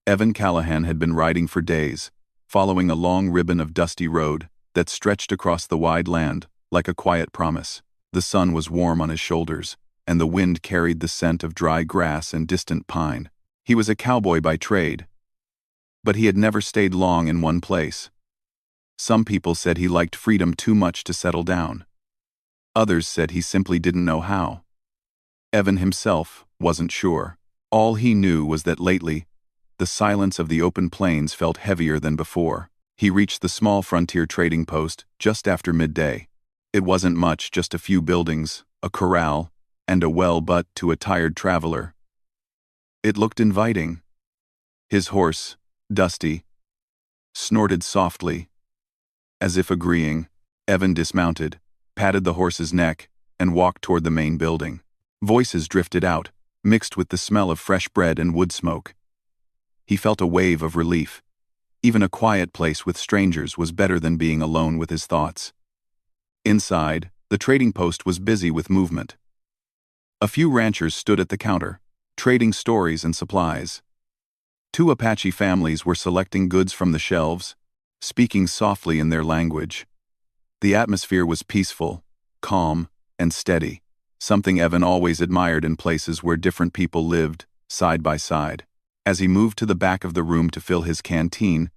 Evan Callahan had been riding for days, following a long ribbon of dusty road that stretched across the wide land like a quiet promise. The sun was warm on his shoulders, and the wind carried the scent of dry grass and distant pine. He was a cowboy by trade, but he had never stayed long in one place. Some people said he liked freedom too much to settle down. Others said he simply didn't know how. Evan himself wasn't sure. All he knew was that lately, the silence of the open plains felt heavier than before. He reached the small frontier trading post just after midday. It wasn't much, just a few buildings, a corral, and a well, but to a tired traveler, it looked inviting. His horse, Dusty, snorted softly. As if agreeing, Evan dismounted, patted the horse's neck, and walked toward the main building. Voices drifted out, mixed with the smell of fresh bread and wood smoke. He felt a wave of relief. Even a quiet place with strangers was better than being alone with his thoughts. Inside, the trading post was busy with movement. A few ranchers stood at the counter, trading stories and supplies. 2 Apache families were selecting goods from the shelves, speaking softly in their language. The atmosphere was peaceful, calm, and steady, something Evan always admired in places where different people lived, side by side. As he moved to the back of the room to fill his canteen,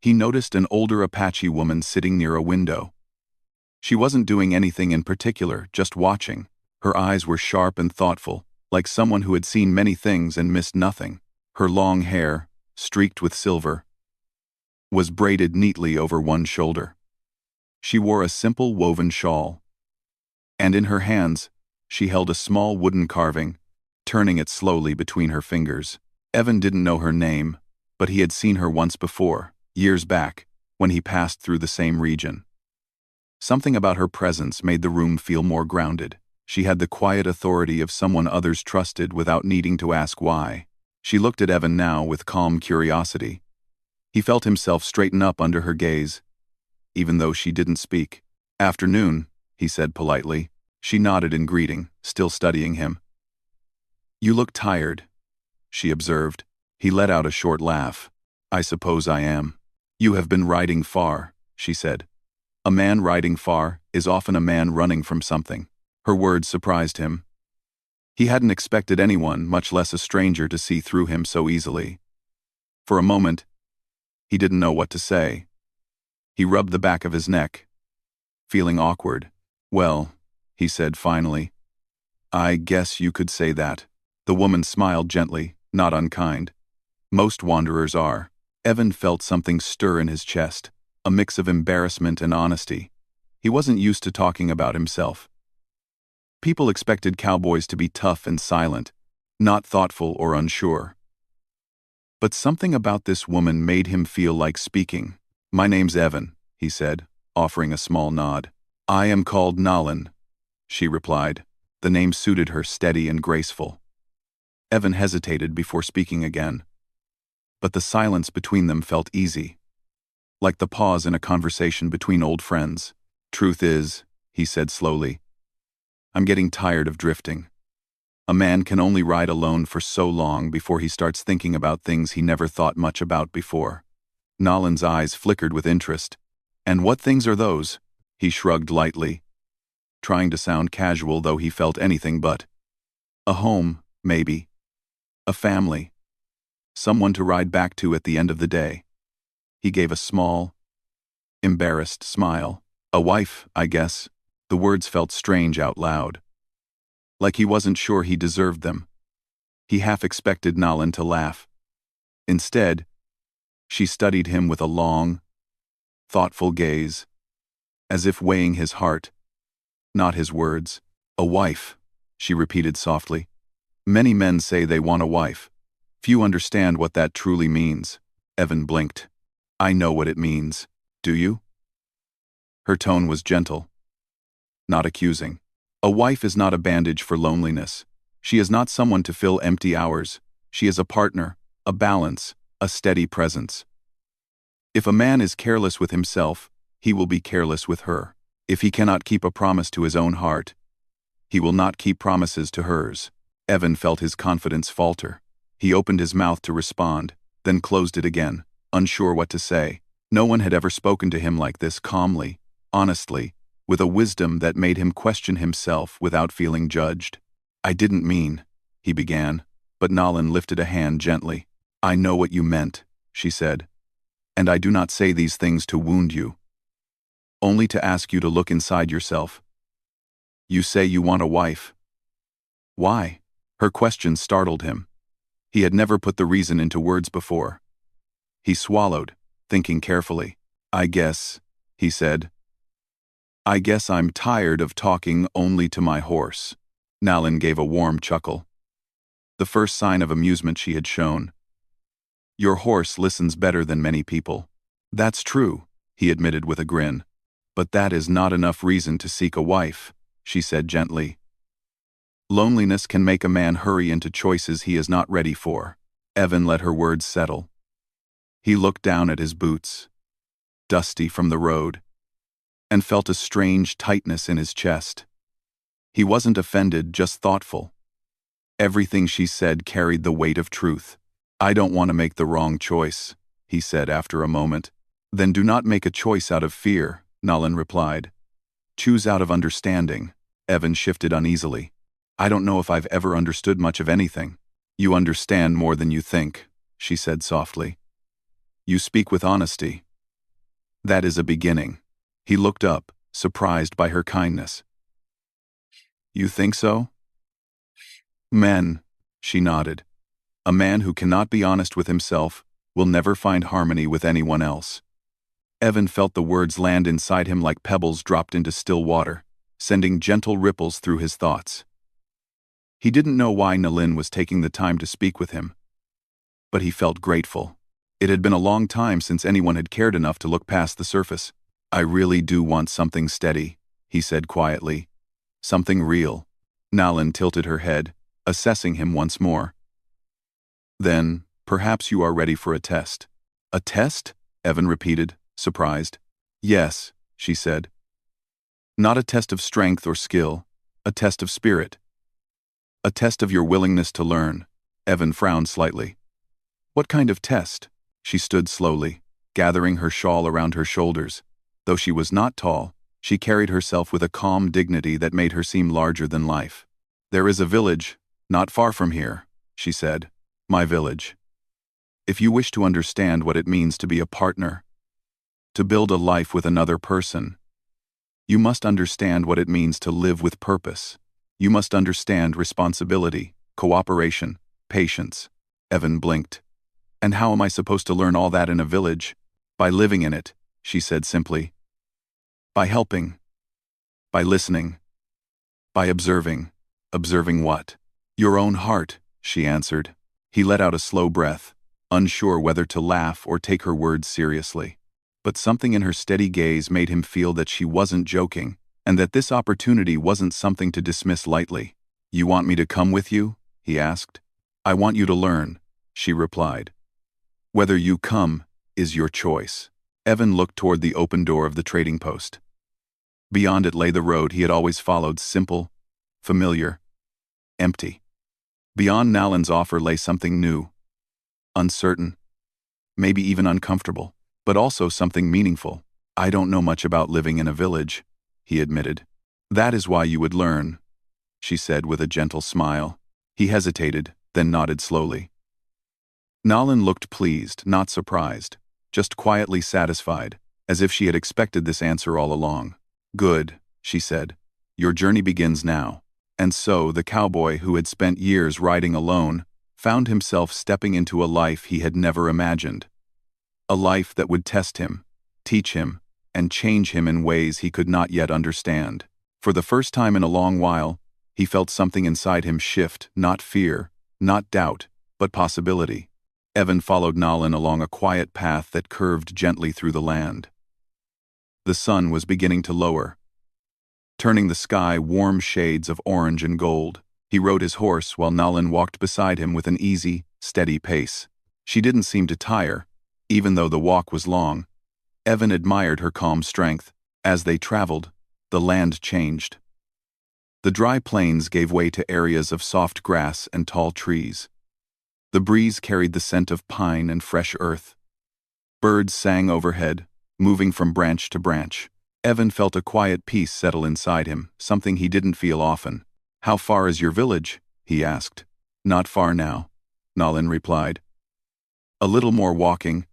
he noticed an older Apache woman sitting near a window. She wasn't doing anything in particular, just watching. Her eyes were sharp and thoughtful, like someone who had seen many things and missed nothing. Her long hair, streaked with silver, was braided neatly over one shoulder. She wore a simple woven shawl, and in her hands, she held a small wooden carving, turning it slowly between her fingers. Evan didn't know her name, but he had seen her once before, years back, when he passed through the same region. Something about her presence made the room feel more grounded. She had the quiet authority of someone others trusted without needing to ask why. She looked at Evan now with calm curiosity. He felt himself straighten up under her gaze, even though she didn't speak. "Afternoon," he said politely. She nodded in greeting, still studying him. "You look tired," she observed. He let out a short laugh. "I suppose I am." "You have been riding far," she said. "A man riding far is often a man running from something." Her words surprised him. He hadn't expected anyone, much less a stranger, to see through him so easily. For a moment, he didn't know what to say. He rubbed the back of his neck, feeling awkward. "Well," he said finally, "I guess you could say that." The woman smiled gently, not unkind. "Most wanderers are." Evan felt something stir in his chest, a mix of embarrassment and honesty. He wasn't used to talking about himself. People expected cowboys to be tough and silent, not thoughtful or unsure. But something about this woman made him feel like speaking. "My name's Evan," he said, offering a small nod. "I am called Nalan," she replied. The name suited her, steady and graceful. Evan hesitated before speaking again. But the silence between them felt easy, like the pause in a conversation between old friends. "Truth is," he said slowly, "I'm getting tired of drifting. A man can only ride alone for so long before he starts thinking about things he never thought much about before." Nalan's eyes flickered with interest. "And what things are those?" He shrugged lightly, trying to sound casual, though he felt anything but. "A home, maybe. A family. Someone to ride back to at the end of the day." He gave a small, embarrassed smile. "A wife, I guess." The words felt strange out loud, like he wasn't sure he deserved them. He half expected Nalan to laugh. Instead, she studied him with a long, thoughtful gaze, as if weighing his heart, not his words. "A wife," she repeated softly. "Many men say they want a wife. Few understand what that truly means." Evan blinked. "I know what it means. Do you?" Her tone was gentle, not accusing. "A wife is not a bandage for loneliness. She is not someone to fill empty hours. She is a partner, a balance, a steady presence. If a man is careless with himself, he will be careless with her. If he cannot keep a promise to his own heart, he will not keep promises to hers." Evan felt his confidence falter. He opened his mouth to respond, then closed it again, unsure what to say. No one had ever spoken to him like this, calmly, honestly, with a wisdom that made him question himself without feeling judged. "I didn't mean," he began, but Nalin lifted a hand gently. "I know what you meant," she said, "and I do not say these things to wound you, only to ask you to look inside yourself. You say you want a wife. Why?" Her question startled him. He had never put the reason into words before. He swallowed, thinking carefully. "I guess," he said. "I guess I'm tired of talking only to my horse." Nalin gave a warm chuckle, the first sign of amusement she had shown. "Your horse listens better than many people." "That's true," he admitted with a grin. "But that is not enough reason to seek a wife," she said gently. "Loneliness can make a man hurry into choices he is not ready for." Evan let her words settle. He looked down at his boots, dusty from the road, and felt a strange tightness in his chest. He wasn't offended, just thoughtful. Everything she said carried the weight of truth. "I don't want to make the wrong choice," he said after a moment. "Then do not make a choice out of fear," Nalin replied. "Choose out of understanding." Evan shifted uneasily. "I don't know if I've ever understood much of anything." "You understand more than you think," she said softly. "You speak with honesty. That is a beginning." He looked up, surprised by her kindness. "You think so?" "Men," she nodded. "A man who cannot be honest with himself will never find harmony with anyone else." Evan felt the words land inside him like pebbles dropped into still water, sending gentle ripples through his thoughts. He didn't know why Nalin was taking the time to speak with him, but he felt grateful. It had been a long time since anyone had cared enough to look past the surface. "I really do want something steady," he said quietly. "Something real." Nalin tilted her head, assessing him once more. "Then, perhaps you are ready for a test." "A test?" Evan repeated, surprised. "Yes," she said. "Not a test of strength or skill, a test of spirit. A test of your willingness to learn." Evan frowned slightly. "What kind of test?" She stood slowly, gathering her shawl around her shoulders. Though she was not tall, she carried herself with a calm dignity that made her seem larger than life. "There is a village, not far from here," she said. "My village. If you wish to understand what it means to be a partner, to build a life with another person, you must understand what it means to live with purpose. You must understand responsibility, cooperation, patience." Evan blinked. "And how am I supposed to learn all that in a village?" "By living in it," she said simply. "By helping. By listening. By observing." "Observing what?" "Your own heart," she answered. He let out a slow breath, unsure whether to laugh or take her words seriously. But something in her steady gaze made him feel that she wasn't joking, and that this opportunity wasn't something to dismiss lightly. "You want me to come with you?" he asked. "I want you to learn," she replied. "Whether you come is your choice." Evan looked toward the open door of the trading post. Beyond it lay the road he had always followed, simple, familiar, empty. Beyond Nalin's offer lay something new, uncertain, maybe even uncomfortable, but also something meaningful. "I don't know much about living in a village," he admitted. "That is why you would learn," she said with a gentle smile. He hesitated, then nodded slowly. Nalin looked pleased, not surprised, just quietly satisfied, as if she had expected this answer all along. "Good," she said. "Your journey begins now." And so the cowboy who had spent years riding alone found himself stepping into a life he had never imagined. A life that would test him, teach him, and change him in ways he could not yet understand. For the first time in a long while, he felt something inside him shift, not fear, not doubt, but possibility. Evan followed Nalin along a quiet path that curved gently through the land. The sun was beginning to lower, turning the sky warm shades of orange and gold. He rode his horse while Nalin walked beside him with an easy, steady pace. She didn't seem to tire, even though the walk was long. Evan admired her calm strength. As they traveled, the land changed. The dry plains gave way to areas of soft grass and tall trees. The breeze carried the scent of pine and fresh earth. Birds sang overhead, moving from branch to branch. Evan felt a quiet peace settle inside him, something he didn't feel often. "How far is your village?" he asked. "Not far now," Nalin replied. "A little more walking,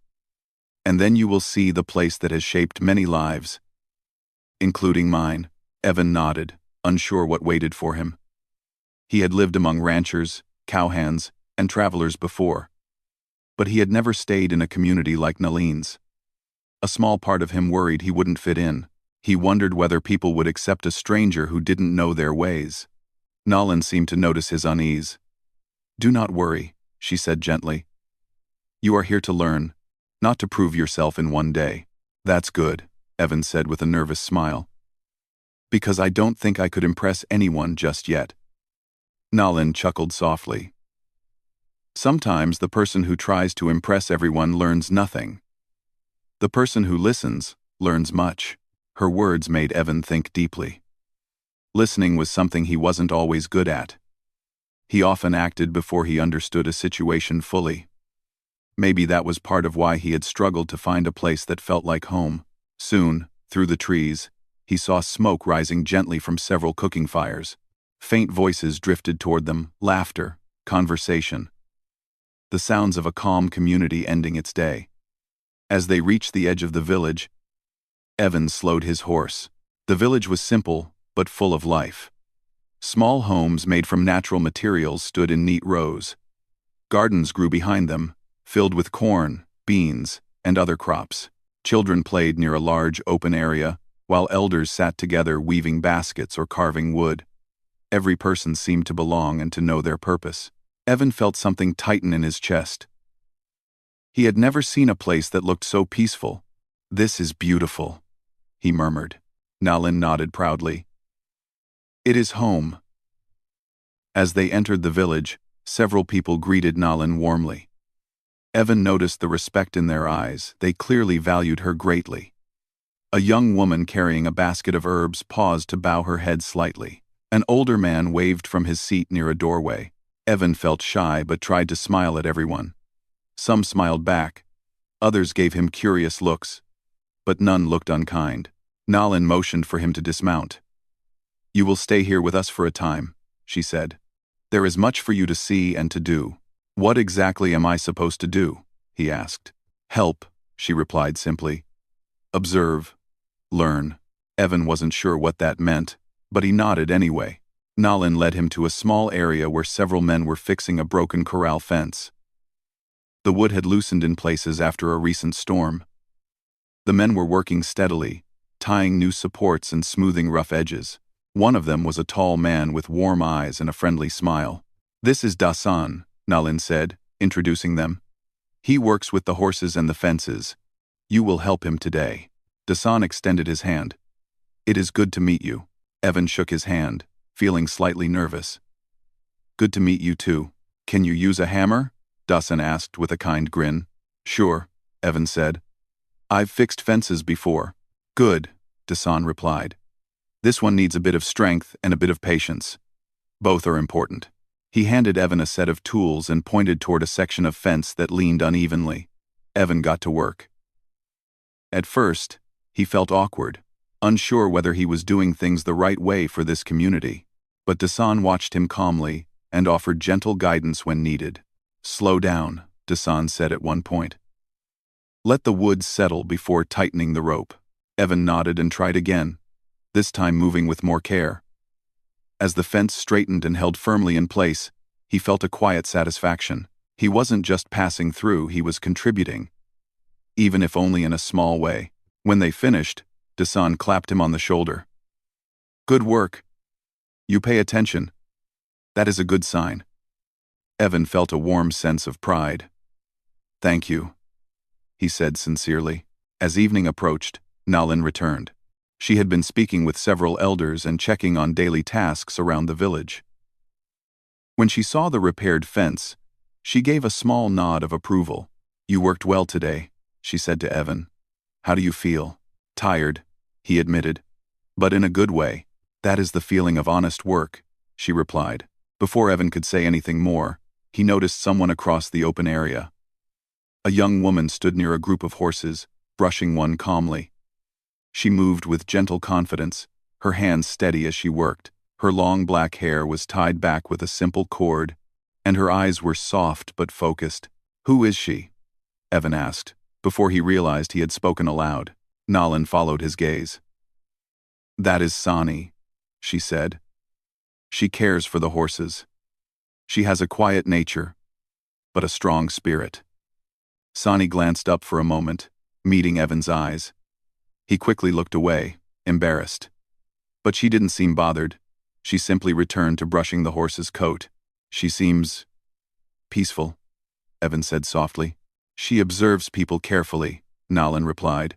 and then you will see the place that has shaped many lives, including mine." Evan nodded, unsure what waited for him. He had lived among ranchers, cowhands, and travelers before, but he had never stayed in a community like Nalin's. A small part of him worried he wouldn't fit in. He wondered whether people would accept a stranger who didn't know their ways. Nalin seemed to notice his unease. "Do not worry," she said gently. "You are here to learn, not to prove yourself in one day." "That's good," Evan said with a nervous smile. "Because I don't think I could impress anyone just yet." Nalin chuckled softly. "Sometimes the person who tries to impress everyone learns nothing. The person who listens learns much." Her words made Evan think deeply. Listening was something he wasn't always good at. He often acted before he understood a situation fully. Maybe that was part of why he had struggled to find a place that felt like home. Soon, through the trees, he saw smoke rising gently from several cooking fires. Faint voices drifted toward them, laughter, conversation. The sounds of a calm community ending its day. As they reached the edge of the village, Evan slowed his horse. The village was simple, but full of life. Small homes made from natural materials stood in neat rows. Gardens grew behind them, filled with corn, beans, and other crops. Children played near a large open area, while elders sat together weaving baskets or carving wood. Every person seemed to belong and to know their purpose. Evan felt something tighten in his chest. He had never seen a place that looked so peaceful. "This is beautiful," he murmured. Nalin nodded proudly. "It is home." As they entered the village, several people greeted Nalin warmly. Evan noticed the respect in their eyes. They clearly valued her greatly. A young woman carrying a basket of herbs paused to bow her head slightly. An older man waved from his seat near a doorway. Evan felt shy but tried to smile at everyone. Some smiled back. Others gave him curious looks, but none looked unkind. Nalin motioned for him to dismount. "You will stay here with us for a time," she said. "There is much for you to see and to do." "What exactly am I supposed to do?" he asked. "Help," she replied simply. "Observe. Learn." Evan wasn't sure what that meant, but he nodded anyway. Nalin led him to a small area where several men were fixing a broken corral fence. The wood had loosened in places after a recent storm. The men were working steadily, tying new supports and smoothing rough edges. One of them was a tall man with warm eyes and a friendly smile. "This is Dasan," Nalin said, introducing them. "He works with the horses and the fences. You will help him today." Dasan extended his hand. "It is good to meet you." Evan shook his hand, feeling slightly nervous. "Good to meet you too." "Can you use a hammer?" Dasan asked with a kind grin. "Sure," Evan said. "I've fixed fences before." "Good," Dasan replied. "This one needs a bit of strength and a bit of patience. Both are important." He handed Evan a set of tools and pointed toward a section of fence that leaned unevenly. Evan got to work. At first, he felt awkward, unsure whether he was doing things the right way for this community. But Dasan watched him calmly and offered gentle guidance when needed. "Slow down," Dasan said at one point. "Let the wood settle before tightening the rope." Evan nodded and tried again, this time moving with more care. As the fence straightened and held firmly in place, he felt a quiet satisfaction. He wasn't just passing through, he was contributing, even if only in a small way. When they finished, Dasan clapped him on the shoulder. "Good work. You pay attention. That is a good sign." Evan felt a warm sense of pride. "Thank you," he said sincerely. As evening approached, Nalin returned. She had been speaking with several elders and checking on daily tasks around the village. When she saw the repaired fence, she gave a small nod of approval. "You worked well today," she said to Evan. "How do you feel?" "Tired," he admitted, "but in a good way." "That is the feeling of honest work," she replied. Before Evan could say anything more, he noticed someone across the open area. A young woman stood near a group of horses, brushing one calmly. She moved with gentle confidence, her hands steady as she worked. Her long black hair was tied back with a simple cord, and her eyes were soft but focused. "Who is she?" Evan asked, before he realized he had spoken aloud. Nalan followed his gaze. "That is Sani," she said. "She cares for the horses. She has a quiet nature, but a strong spirit." Sani glanced up for a moment, meeting Evan's eyes. He quickly looked away, embarrassed. But she didn't seem bothered. She simply returned to brushing the horse's coat. "She seems peaceful," Evan said softly. "She observes people carefully," Nalan replied.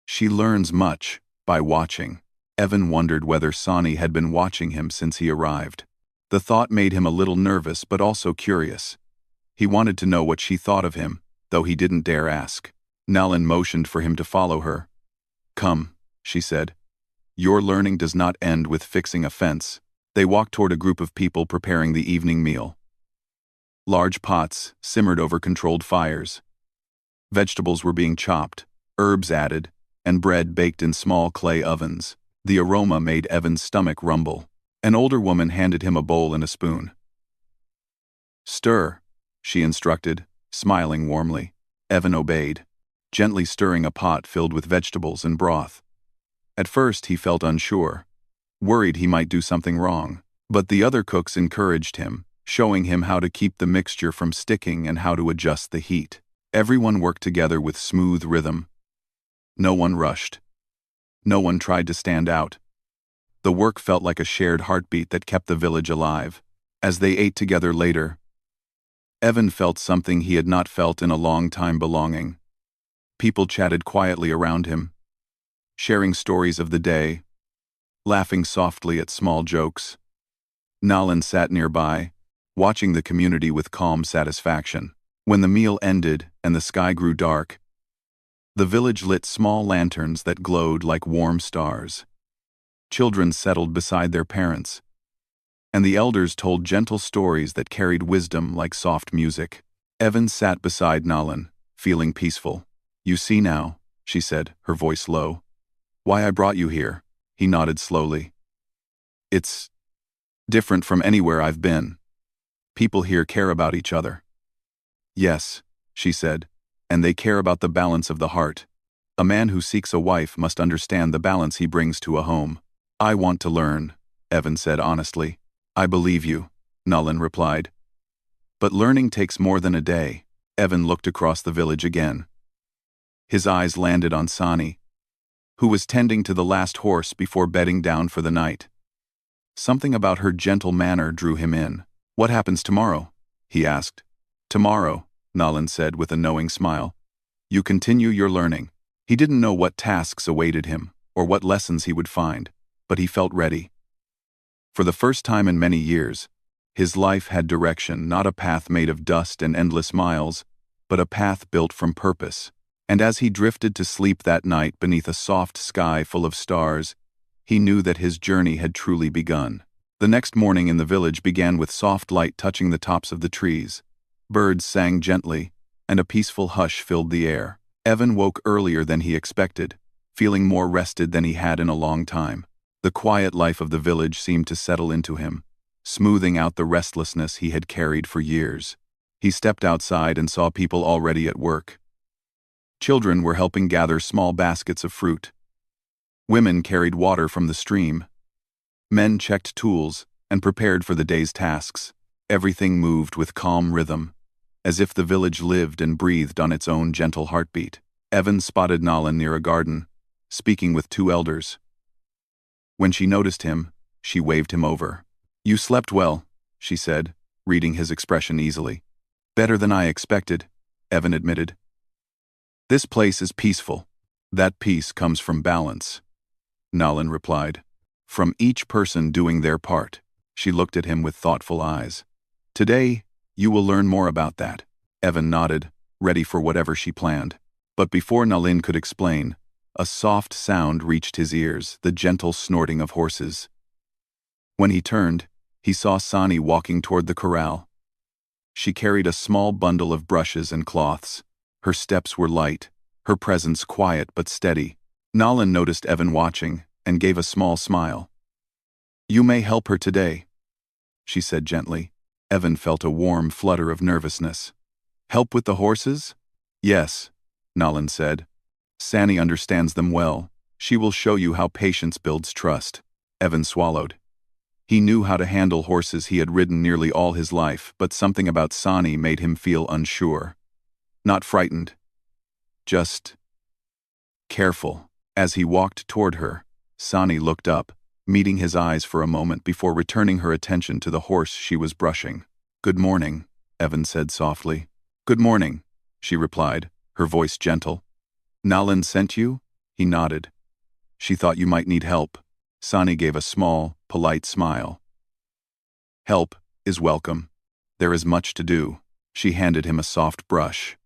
"She learns much by watching." Evan wondered whether Sani had been watching him since he arrived. The thought made him a little nervous but also curious. He wanted to know what she thought of him, though he didn't dare ask. Nalan motioned for him to follow her. "Come," she said. "Your learning does not end with fixing a fence." They walked toward a group of people preparing the evening meal. Large pots simmered over controlled fires. Vegetables were being chopped, herbs added, and bread baked in small clay ovens. The aroma made Evan's stomach rumble. An older woman handed him a bowl and a spoon. "Stir," she instructed, smiling warmly. Evan obeyed, gently stirring a pot filled with vegetables and broth. At first he felt unsure, worried he might do something wrong. But the other cooks encouraged him, showing him how to keep the mixture from sticking and how to adjust the heat. Everyone worked together with smooth rhythm. No one rushed. No one tried to stand out. The work felt like a shared heartbeat that kept the village alive. As they ate together later, Evan felt something he had not felt in a long time: belonging. People chatted quietly around him, sharing stories of the day, laughing softly at small jokes. Nalan sat nearby, watching the community with calm satisfaction. When the meal ended and the sky grew dark, the village lit small lanterns that glowed like warm stars. Children settled beside their parents, and the elders told gentle stories that carried wisdom like soft music. Evan sat beside Nalan, feeling peaceful. "You see now," she said, her voice low, "why I brought you here." He nodded slowly. "It's different from anywhere I've been. People here care about each other." "Yes," she said, "and they care about the balance of the heart. A man who seeks a wife must understand the balance he brings to a home." "I want to learn," Evan said honestly. "I believe you," Nalan replied. "But learning takes more than a day." Evan looked across the village again. His eyes landed on Sani, who was tending to the last horse before bedding down for the night. Something about her gentle manner drew him in. "What happens tomorrow?" he asked. "Tomorrow," Nalan said with a knowing smile, "you continue your learning." He didn't know what tasks awaited him, or what lessons he would find, but he felt ready. For the first time in many years, his life had direction, not a path made of dust and endless miles, but a path built from purpose. And as he drifted to sleep that night beneath a soft sky full of stars, he knew that his journey had truly begun. The next morning in the village began with soft light touching the tops of the trees. Birds sang gently, and a peaceful hush filled the air. Evan woke earlier than he expected, feeling more rested than he had in a long time. The quiet life of the village seemed to settle into him, smoothing out the restlessness he had carried for years. He stepped outside and saw people already at work. Children were helping gather small baskets of fruit. Women carried water from the stream. Men checked tools and prepared for the day's tasks. Everything moved with calm rhythm, as if the village lived and breathed on its own gentle heartbeat. Evan spotted Nalan near a garden, speaking with two elders. When she noticed him, she waved him over. "You slept well," she said, reading his expression easily. "Better than I expected," Evan admitted. "This place is peaceful." "That peace comes from balance," Nalan replied. "From each person doing their part." She looked at him with thoughtful eyes. "Today, you will learn more about that." Evan nodded, ready for whatever she planned. But before Nalan could explain, a soft sound reached his ears, the gentle snorting of horses. When he turned, he saw Sani walking toward the corral. She carried a small bundle of brushes and cloths. Her steps were light, her presence quiet but steady. Nalin noticed Evan watching and gave a small smile. "You may help her today," she said gently. Evan felt a warm flutter of nervousness. "Help with the horses?" "Yes," Nalin said. "Sani understands them well. She will show you how patience builds trust." Evan swallowed. He knew how to handle horses. He had ridden nearly all his life, but something about Sani made him feel unsure. Not frightened. Just careful. As he walked toward her, Sani looked up, meeting his eyes for a moment before returning her attention to the horse she was brushing. "Good morning," Evan said softly. "Good morning," she replied, her voice gentle. "Nalin sent you?" He nodded. "She thought you might need help." Sani gave a small, polite smile. "Help is welcome. There is much to do." She handed him a soft brush.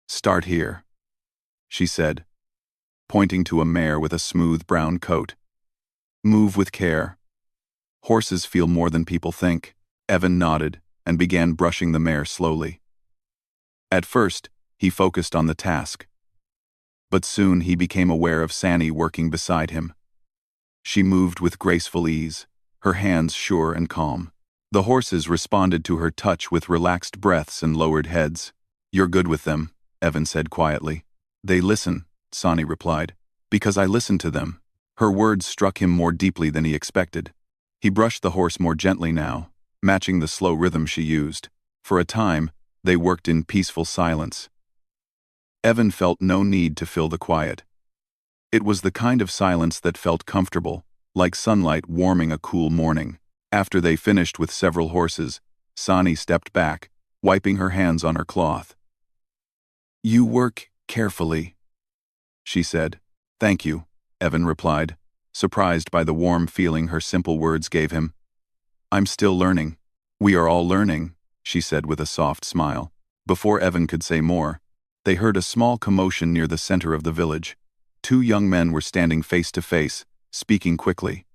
"Start here," she said, pointing to a mare with a smooth brown coat. "Move with care. Horses feel more than people think." Evan nodded and began brushing the mare slowly. At first, he focused on the task. But soon he became aware of Sani working beside him. She moved with graceful ease, her hands sure and calm. The horses responded to her touch with relaxed breaths and lowered heads. "You're good with them," Evan said quietly. "They listen," Sani replied. "Because I listen to them." Her words struck him more deeply than he expected. He brushed the horse more gently now, matching the slow rhythm she used. For a time, they worked in peaceful silence. Evan felt no need to fill the quiet. It was the kind of silence that felt comfortable, like sunlight warming a cool morning. After they finished with several horses, Sani stepped back, wiping her hands on her cloth. "You work carefully," she said. "Thank you," Evan replied, surprised by the warm feeling her simple words gave him. "I'm still learning." "We are all learning," she said with a soft smile. Before Evan could say more, they heard a small commotion near the center of the village. Two young men were standing face to face, speaking quickly.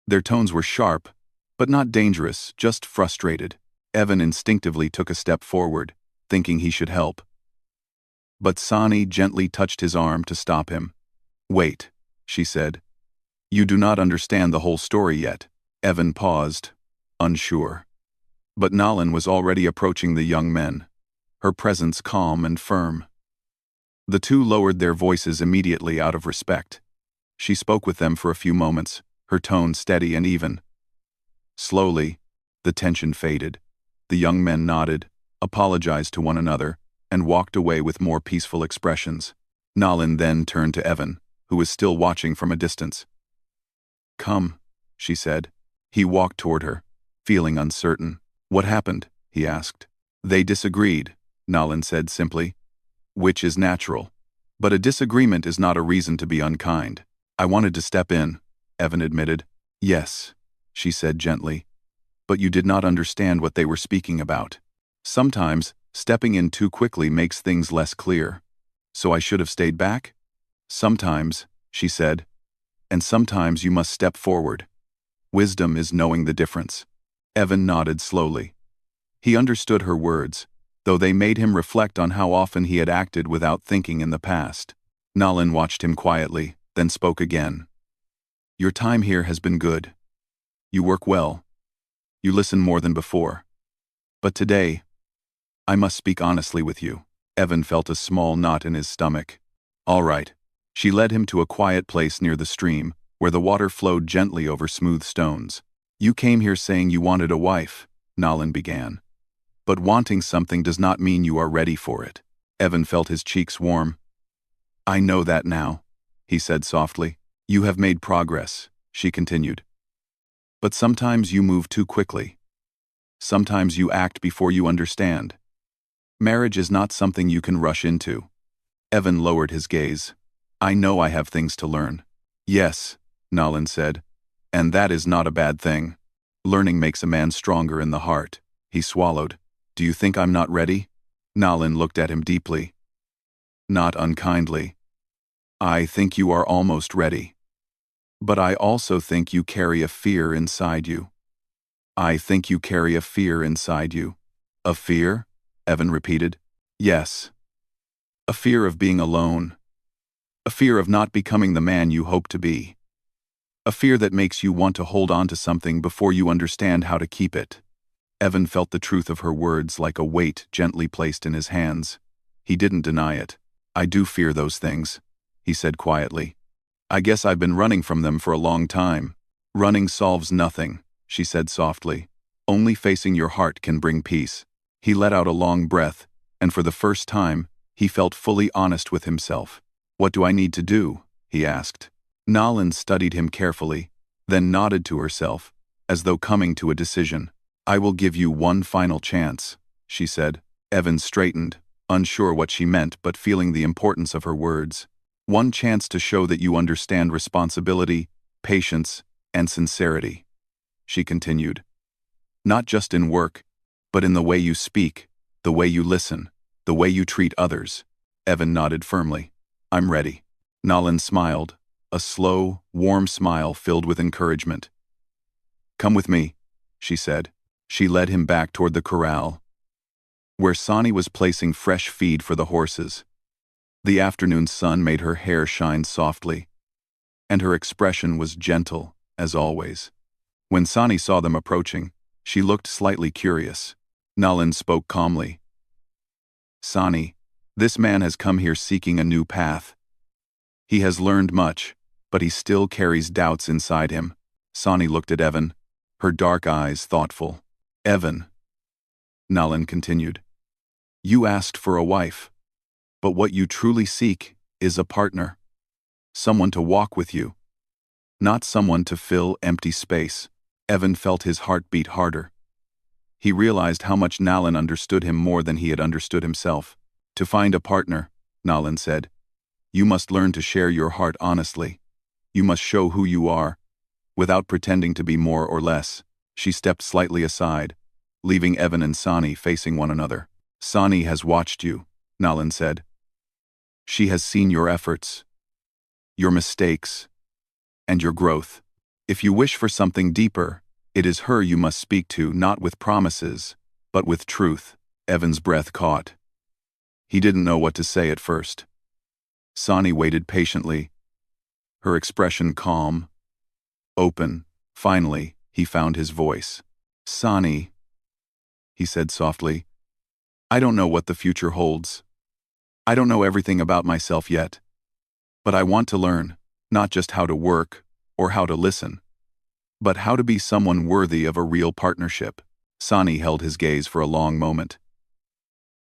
Their tones were sharp, but not dangerous, just frustrated. Evan instinctively took a step forward, thinking he should help. But Sani gently touched his arm to stop him. "Wait," she said. "You do not understand the whole story yet." Evan paused, unsure. But Nalin was already approaching the young men, her presence calm and firm. The two lowered their voices immediately out of respect. She spoke with them for a few moments, her tone steady and even. Slowly, the tension faded. The young men nodded, apologized to one another, and walked away with more peaceful expressions. Nalin then turned to Evan, who was still watching from a distance. "Come," she said. He walked toward her, feeling uncertain. "What happened?" he asked. "They disagreed," Nalin said simply. "Which is natural. But a disagreement is not a reason to be unkind." "I wanted to step in," Evan admitted. "Yes," she said gently. "But you did not understand what they were speaking about. Sometimes, stepping in too quickly makes things less clear. So I should have stayed back?" "Sometimes," she said. "And sometimes you must step forward. Wisdom is knowing the difference." Evan nodded slowly. He understood her words, though they made him reflect on how often he had acted without thinking in the past. Nalin watched him quietly, then spoke again. "Your time here has been good. You work well. You listen more than before. But today, I must speak honestly with you." Evan felt a small knot in his stomach. "All right." She led him to a quiet place near the stream, where the water flowed gently over smooth stones. "You came here saying you wanted a wife," Nalin began. "But wanting something does not mean you are ready for it." Evan felt his cheeks warm. "I know that now," he said softly. "You have made progress," she continued. "But sometimes you move too quickly. Sometimes you act before you understand. Marriage is not something you can rush into." Evan lowered his gaze. "I know I have things to learn." "Yes," Nalin said, "and that is not a bad thing. Learning makes a man stronger in the heart." He swallowed. "Do you think I'm not ready?" Nalin looked at him deeply. Not unkindly. "I think you are almost ready. But I also think you carry a fear inside you. I think you carry a fear inside you." A fear? Evan repeated. Yes. A fear of being alone. A fear of not becoming the man you hope to be. A fear that makes you want to hold on to something before you understand how to keep it. Evan felt the truth of her words like a weight gently placed in his hands. He didn't deny it. I do fear those things, he said quietly. I guess I've been running from them for a long time. Running solves nothing, she said softly. Only facing your heart can bring peace. He let out a long breath, and for the first time, he felt fully honest with himself. What do I need to do? He asked. Nalin studied him carefully, then nodded to herself, as though coming to a decision. I will give you one final chance, she said. Evan straightened, unsure what she meant but feeling the importance of her words. One chance to show that you understand responsibility, patience, and sincerity, she continued. Not just in work, but in the way you speak, the way you listen, the way you treat others. Evan nodded firmly. I'm ready. Nalin smiled, a slow, warm smile filled with encouragement. Come with me, she said. She led him back toward the corral, where Sani was placing fresh feed for the horses. The afternoon sun made her hair shine softly, and her expression was gentle, as always. When Sani saw them approaching, she looked slightly curious. Nalin spoke calmly. Sani, this man has come here seeking a new path. He has learned much, but he still carries doubts inside him. Sani looked at Evan, her dark eyes thoughtful. Evan, Nalin continued, you asked for a wife, but what you truly seek is a partner. Someone to walk with you, not someone to fill empty space. Evan felt his heart beat harder. He realized how much Nalin understood him more than he had understood himself. To find a partner, Nalin said, you must learn to share your heart honestly. You must show who you are, without pretending to be more or less. She stepped slightly aside, leaving Evan and Sani facing one another. Sani has watched you, Nalin said. She has seen your efforts, your mistakes, and your growth. If you wish for something deeper, it is her you must speak to, not with promises, but with truth. Evan's breath caught. He didn't know what to say at first. Sani waited patiently, her expression calm, open. Finally, he found his voice. Sani, he said softly, I don't know what the future holds. I don't know everything about myself yet. But I want to learn, not just how to work or how to listen, but how to be someone worthy of a real partnership. Sani held his gaze for a long moment.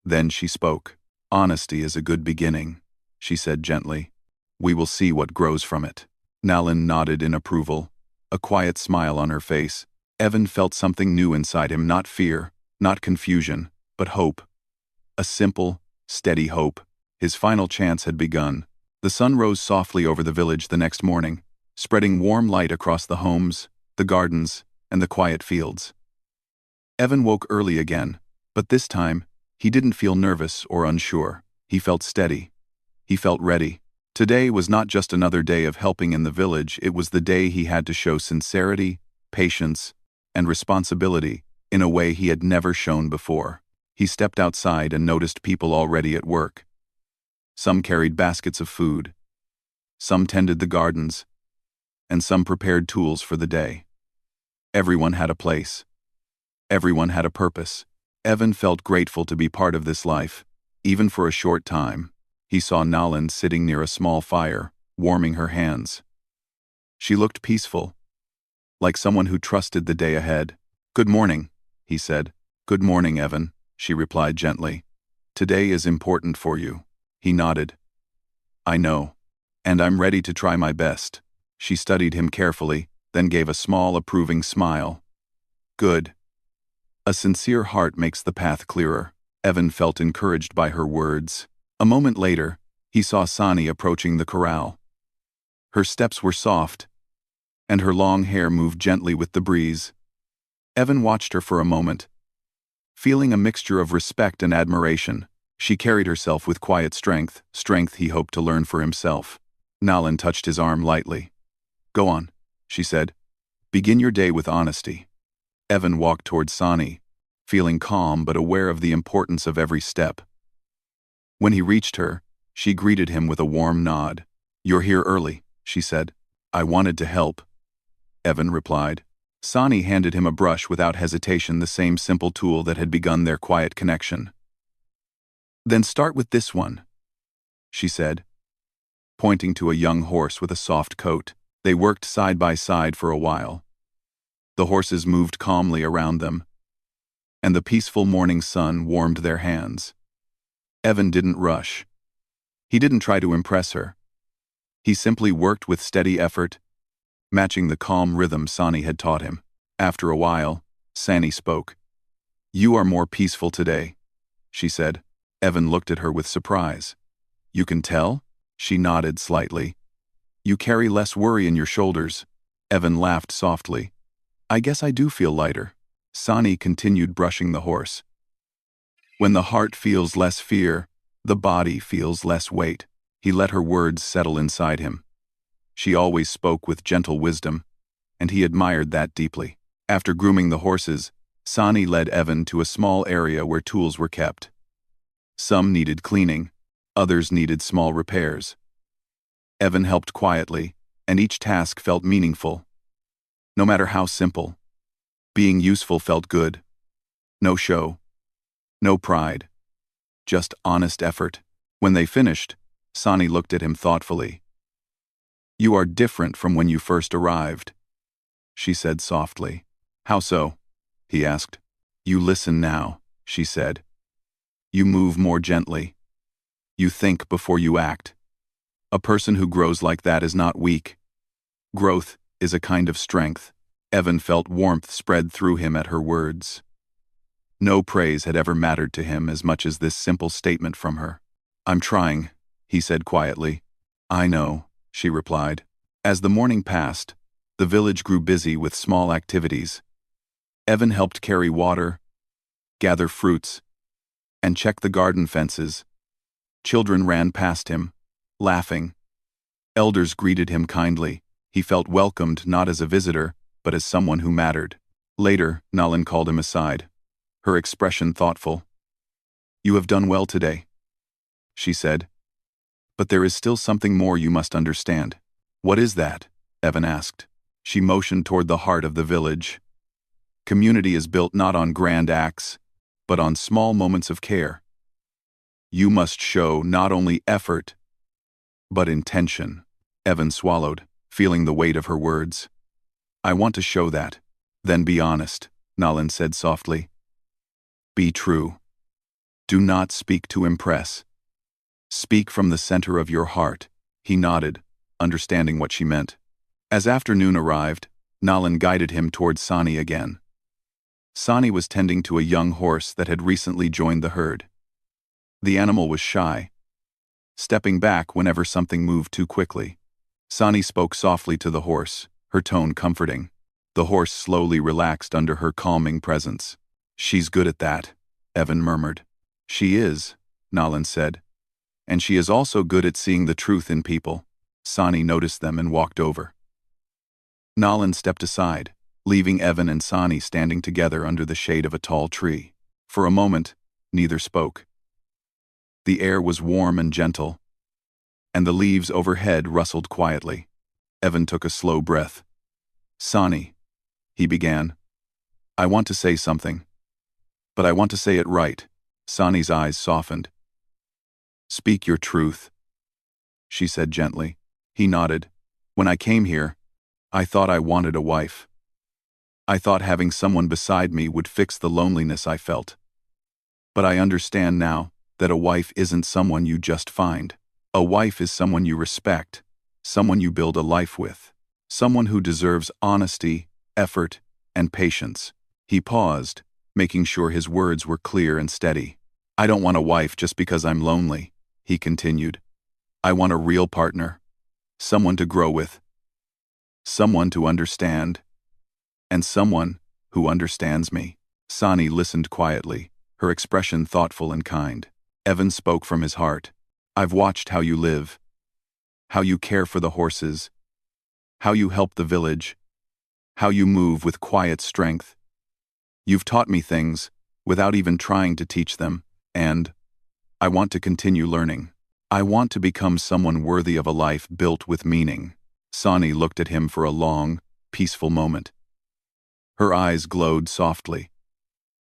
Then she spoke. Honesty is a good beginning, she said gently. We will see what grows from it. Nalin nodded in approval, a quiet smile on her face. Evan felt something new inside him, not fear, not confusion, but hope. A simple, steady hope. His final chance had begun. The sun rose softly over the village the next morning, spreading warm light across the homes, the gardens, and the quiet fields. Evan woke early again, but this time, he didn't feel nervous or unsure. He felt steady. He felt ready. Today was not just another day of helping in the village, it was the day he had to show sincerity, patience, and responsibility in a way he had never shown before. He stepped outside and noticed people already at work. Some carried baskets of food. Some tended the gardens. And some prepared tools for the day. Everyone had a place. Everyone had a purpose. Evan felt grateful to be part of this life, even for a short time. He saw Nalin sitting near a small fire, warming her hands. She looked peaceful, like someone who trusted the day ahead. Good morning, he said. Good morning, Evan, she replied gently. Today is important for you. He nodded. I know, and I'm ready to try my best. She studied him carefully, then gave a small approving smile. Good. A sincere heart makes the path clearer. Evan felt encouraged by her words. A moment later, he saw Sani approaching the corral. Her steps were soft, and her long hair moved gently with the breeze. Evan watched her for a moment, feeling a mixture of respect and admiration. She carried herself with quiet strength he hoped to learn for himself. Nalin touched his arm lightly. Go on, she said. Begin your day with honesty. Evan walked toward Sani, feeling calm but aware of the importance of every step. When he reached her, she greeted him with a warm nod. "You're here early," she said. "I wanted to help," Evan replied. Sani handed him a brush without hesitation, the same simple tool that had begun their quiet connection. "Then start with this one," she said, pointing to a young horse with a soft coat. They worked side by side for a while. The horses moved calmly around them, and the peaceful morning sun warmed their hands. Evan didn't rush. He didn't try to impress her. He simply worked with steady effort, matching the calm rhythm Sani had taught him. After a while, Sani spoke. "You are more peaceful today," she said. Evan looked at her with surprise. "You can tell?" She nodded slightly. "You carry less worry in your shoulders." Evan laughed softly. "I guess I do feel lighter." Sani continued brushing the horse. "When the heart feels less fear, the body feels less weight." He let her words settle inside him. She always spoke with gentle wisdom, and he admired that deeply. After grooming the horses, Sani led Evan to a small area where tools were kept. Some needed cleaning, others needed small repairs. Evan helped quietly, and each task felt meaningful. No matter how simple, being useful felt good. No show, no pride, just honest effort. When they finished, Sani looked at him thoughtfully. "You are different from when you first arrived," she said softly. "How so?" he asked. "You listen now," she said. "You move more gently. You think before you act. A person who grows like that is not weak. Growth is a kind of strength." Evan felt warmth spread through him at her words. No praise had ever mattered to him as much as this simple statement from her. "I'm trying," he said quietly. "I know," she replied. As the morning passed, the village grew busy with small activities. Evan helped carry water, gather fruits, and check the garden fences. Children ran past him, laughing. Elders greeted him kindly. He felt welcomed not as a visitor, but as someone who mattered. Later, Nalan called him aside, her expression thoughtful. "You have done well today," she said. "But there is still something more you must understand." "What is that?" Evan asked. She motioned toward the heart of the village. "Community is built not on grand acts, but on small moments of care. You must show not only effort, but intention." Evan swallowed, feeling the weight of her words. "I want to show that." "Then be honest," Nalan said softly. "Be true. Do not speak to impress. Speak from the center of your heart." He nodded, understanding what she meant. As afternoon arrived, Nalan guided him toward Sani again. Sani was tending to a young horse that had recently joined the herd. The animal was shy, stepping back whenever something moved too quickly. Sani spoke softly to the horse, her tone comforting. The horse slowly relaxed under her calming presence. "She's good at that," Evan murmured. "She is," Nalan said. "And she is also good at seeing the truth in people." Sani noticed them and walked over. Nalan stepped aside, leaving Evan and Sani standing together under the shade of a tall tree. For a moment, neither spoke. The air was warm and gentle, and the leaves overhead rustled quietly. Evan took a slow breath. "Sani," he began, "I want to say something, but I want to say it right." Sani's eyes softened. "Speak your truth," she said gently. He nodded. "When I came here, I thought I wanted a wife. I thought having someone beside me would fix the loneliness I felt. But I understand now that a wife isn't someone you just find. A wife is someone you respect, someone you build a life with, someone who deserves honesty, effort, and patience." He paused, making sure his words were clear and steady. "I don't want a wife just because I'm lonely," he continued. "I want a real partner, someone to grow with, someone to understand, and someone who understands me." Sani listened quietly, her expression thoughtful and kind. Evan spoke from his heart. "I've watched how you live, how you care for the horses, how you help the village, how you move with quiet strength. You've taught me things without even trying to teach them, and I want to continue learning. I want to become someone worthy of a life built with meaning. Sani looked at him for a long, peaceful moment. Her eyes glowed softly,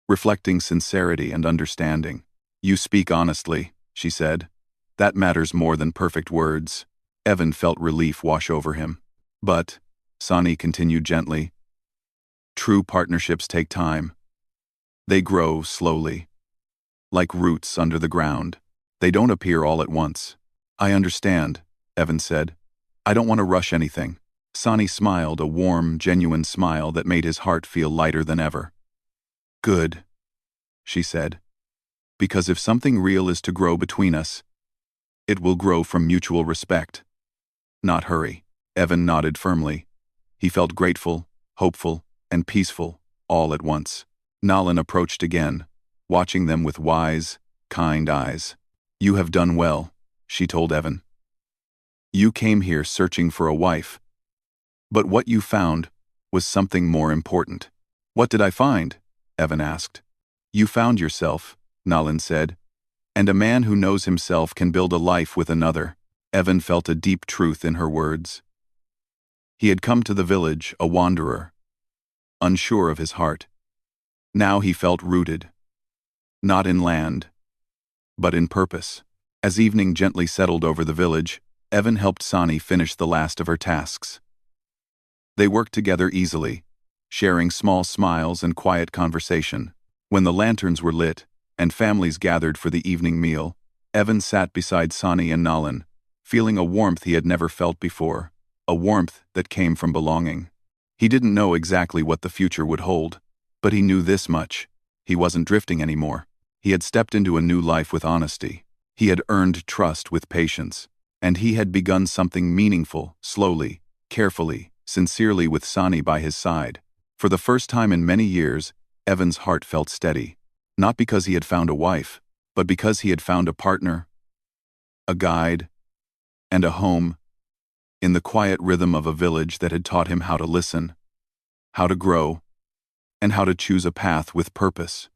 reflecting sincerity and understanding. You speak honestly, she said. That matters more than perfect words. Evan felt relief wash over him. But, Sani continued gently, true partnerships take time. They grow slowly, like roots under the ground. They don't appear all at once. I understand, Evan said. I don't want to rush anything. Sani smiled, a warm, genuine smile that made his heart feel lighter than ever. Good, she said. Because if something real is to grow between us, it will grow from mutual respect, not hurry. Evan nodded firmly. He felt grateful, hopeful, and peaceful, all at once. Nalan approached again, watching them with wise, kind eyes. You have done well, she told Evan. You came here searching for a wife. But what you found was something more important. What did I find? Evan asked. You found yourself, Nalan said. And a man who knows himself can build a life with another. Evan felt a deep truth in her words. He had come to the village, a wanderer, unsure of his heart. Now he felt rooted, not in land, but in purpose. As evening gently settled over the village, Evan helped Sani finish the last of her tasks. They worked together easily, sharing small smiles and quiet conversation. When the lanterns were lit and families gathered for the evening meal, Evan sat beside Sani and Nalan, feeling a warmth he had never felt before, a warmth that came from belonging. He didn't know exactly what the future would hold, but he knew this much. He wasn't drifting anymore. He had stepped into a new life with honesty. He had earned trust with patience, and he had begun something meaningful, slowly, carefully, sincerely, with Sani by his side. For the first time in many years, Evan's heart felt steady, not because he had found a wife, but because he had found a partner, a guide, and a home, in the quiet rhythm of a village that had taught him how to listen, how to grow, and how to choose a path with purpose.